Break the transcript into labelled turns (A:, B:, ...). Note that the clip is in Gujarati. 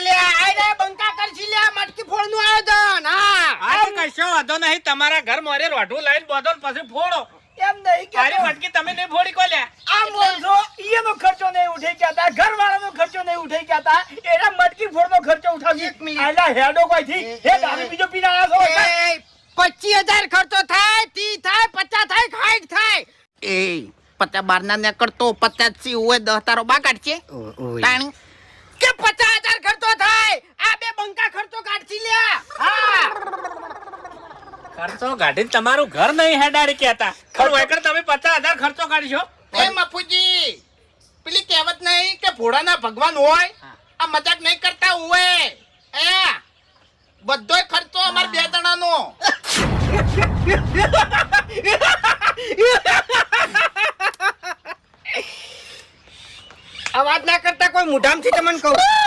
A: લ્યા આઈને બંકા કરશી લ્યા મટકી ફોડનું આયોજન
B: આ કશો વાંધો નહીં તમારા ઘર મોરે રોઢું લઈને બોધો ને પછી ફોડો
A: એમ નહીં કે
B: તારી મટકી તમે નહીં ફોડી કો લ્યા
A: આ મોજો ઈનો ખર્ચો નહીં ઉઠી ગયા તા ઘરવાળાનો ખર્ચો નહીં ઉઠી ગયા તા એના મટકી ફોડનો ખર્ચો ઉઠાવી આલા હેડો કોઈ થી હે દારૂ બીજો પીને આયા છો 25000 ખર્ચો થાય 30 થાય 50 થાય 60 થાય
C: એ 50 બારના ને કરતો 50 સી હોય 10 તારો બા કાઢશે તાણી
A: કે 50000 ખર્ચો થાય આ બે બંકા ખર્ચો કાઢી લ્યા હા
B: ખર્ચો ગાઢી તમારું ઘર નહીં હેડાડી કહેતા ખરું એકર તમે 50000 ખર્ચો કાઢશો
C: એ મફુજી પેલી કહેવત નહીં કે ભોળાના ભગવાન હોય આ મજાક નહીં કરતા હોય એ બધોય ખર્ચો અમાર બે જણાનો
A: આ વાત ના કરતા કોઈ મુઢામથી તમને કહું